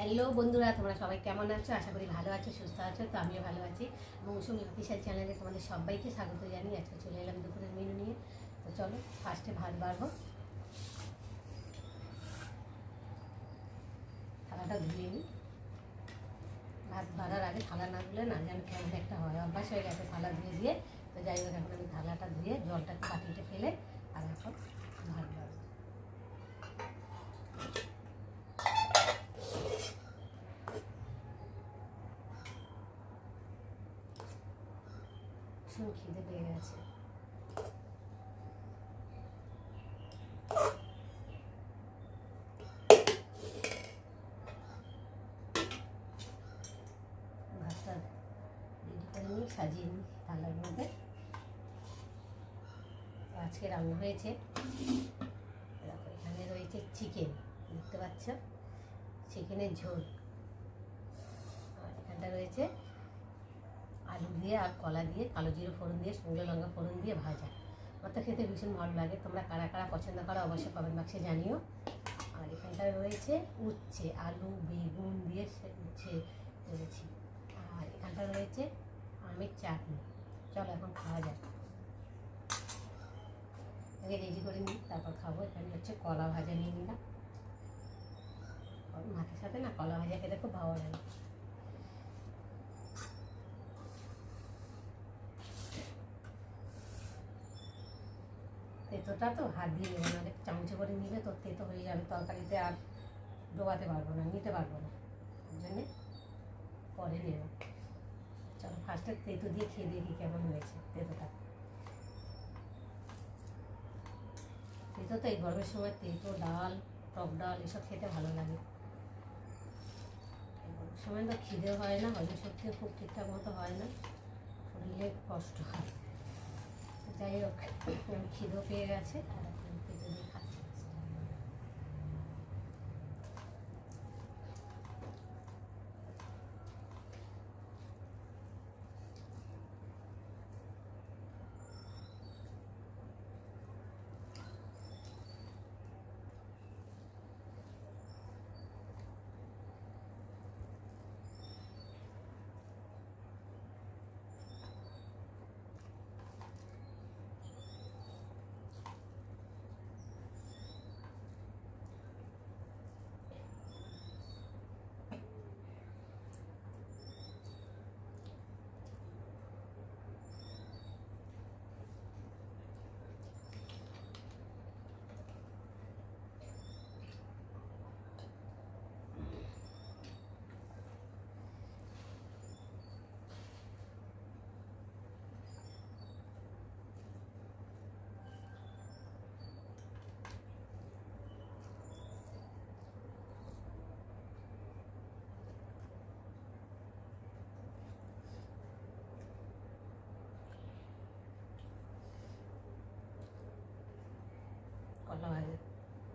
Hello বন্ধুরা, তোমরা সবাই কেমন আছো? আশা করি ভালো আছো, সুস্থ আছো। তো আমিও ভালো আছি। মৌসুমী অফিসিয়াল চ্যানেলে তোমাদের সবাইকে স্বাগত জানিয়ে আজকে চলে এলাম দুপুরের মেনু নিয়ে। তো চলো ফার্স্টে ভাত বাড়বো। থালাটা ধুয়ে নিই। ভাত বাড়ার আগে থালা না ধুলে না যেন কেমন একটা হয়, অভ্যাস হয়ে গেছে থালা ধুয়ে দিয়ে। তো যাই হোক, এখন আমি থালাটা ধুয়ে জলটাকে বাটিতে ফেলে আর এখন ভাত বাড়বো। ভীষণ খিদে পেয়ে গেছে। ভাতটা রেডি করে নিই, সাজিয়ে নিই থালার মধ্যে। আজকে রান্না হয়েছে, এখানে রয়েছে চিকেন, দেখতে পাচ্ছ, চিকেনের ঝোল। আর এখানটা রয়েছে আলু দিয়ে আর কলা দিয়ে, কালো জিরে ফোড়ন দিয়ে, শুকনো লঙ্কা ফোড়ন দিয়ে ভাজা। আমার তো খেতে ভীষণ ভালো লাগে। তোমরা কারা কারা পছন্দ করো অবশ্যই কমেন্ট বক্সে জানিও। আর এখানটায় রয়েছে উচ্ছে, আলু বেগুন দিয়ে উচ্ছে করেছি। আর এখানটা রয়েছে আমের চাটনি। চলো এখন খাওয়া যাক। আগে রেডি করে নিই, তারপর খাবো। এখানে হচ্ছে কলা ভাজা নিয়ে নিলাম। ভাতের সাথে না কলা ভাজা খেতে খুব ভালো লাগে। তেঁতোটা তো হাত দিয়ে নেবে, নাহলে চামচে করে নিলে তো তেঁতো হয়ে যাবে, তরকারিতে আর ডোবাতে পারবো না, নিতে পারবো না। ওই জন্যে পরে নেব। চলো ফার্স্টে তেঁতো দিয়ে খেয়ে দেখি কেমন হয়েছে তেঁতোটা। তেঁতো তো এই গরমের সময় তেঁতো ডাল, টক ডাল এসব খেতে ভালো লাগে। গরমের সময় তো খিদেও হয় না, হজম শক্তিও খুব ঠিকঠাক মতো হয় না, শরীরে কষ্ট হয়। যাই হোক, খিদেও পেয়ে গেছে আর এখন তেঁতো দিয়ে খাচ্ছি।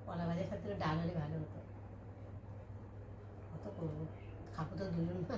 কলা ভাজার সাথে ডাল হলে ভালো হতো। কত করবো, খাবো তো দুজন না।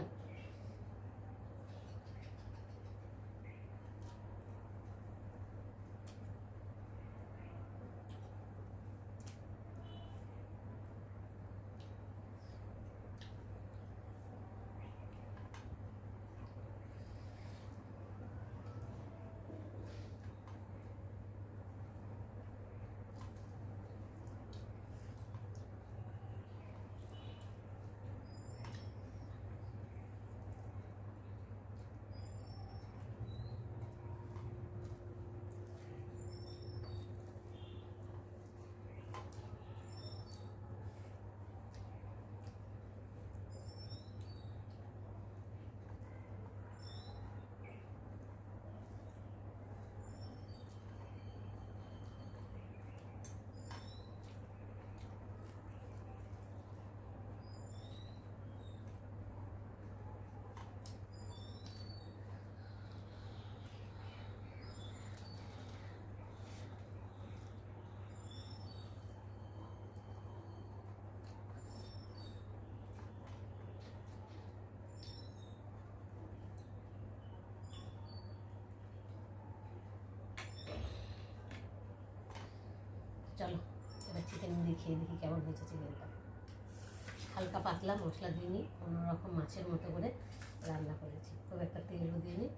চলো এবার চিকেন দিয়ে খেয়ে দেখি কেমন হয়েছে চিকেনটা। হালকা পাতলা মশলা দিইনি, অন্যরকম মাছের মতো করে রান্না করেছি, খুব একটা তেলও দিইনি।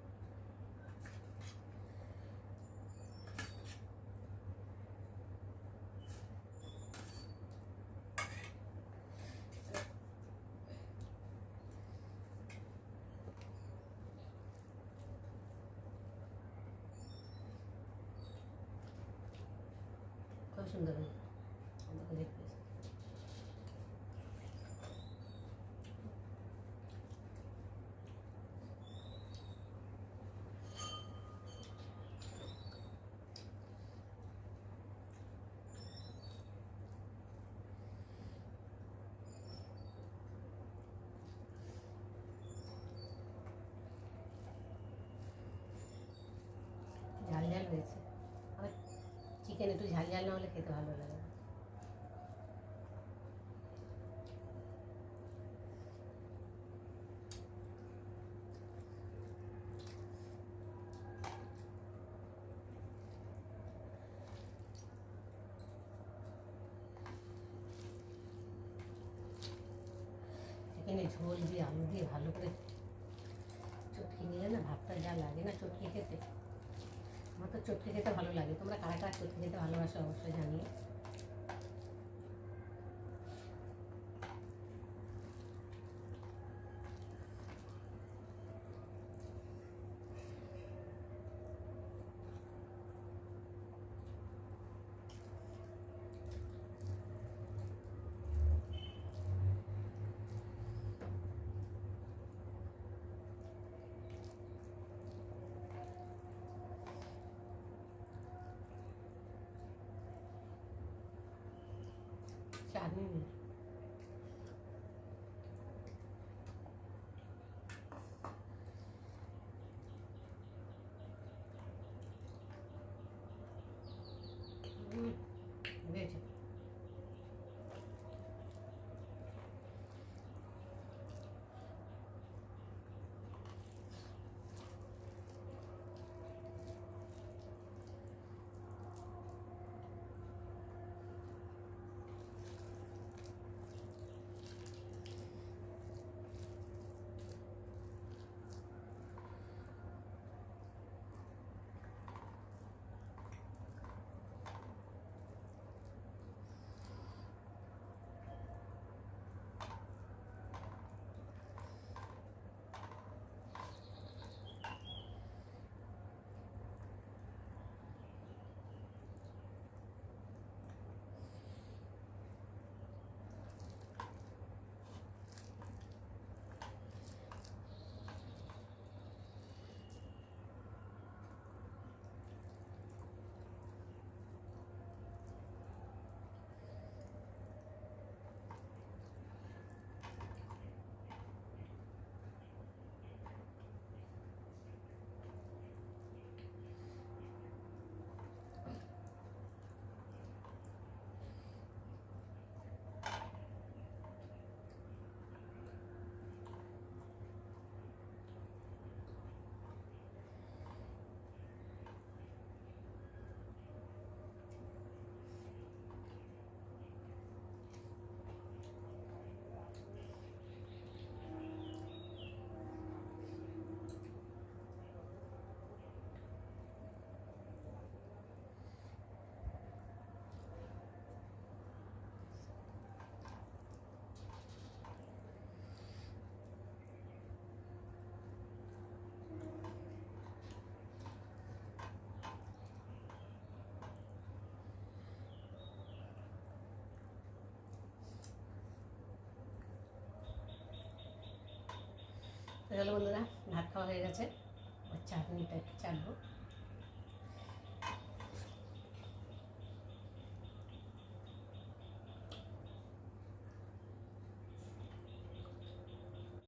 খুব সুন্দর হয়েছে দেখতে। ঝাল ঝাল হয়েছে, আবার চিকেন একটু ঝাল ঝাল না হলে খেতে ভালো লাগে না। চিকেনে ঝোল দিয়ে আলু দিয়ে ভালো করে চটকে নিলে না ভাতটা যা লাগে না চটকে খেতে। আমার তো চটকে খেতে ভালো লাগে, তোমরা কারা কারা চটকে খেতে ভালোবাসো অবশ্যই জানিয়ে। চাটনি নেই। দিয়েছে। তো চলো বন্ধুরা, ভাত খাওয়া হয়ে গেছে, চাটনিটা একটু চাটবো।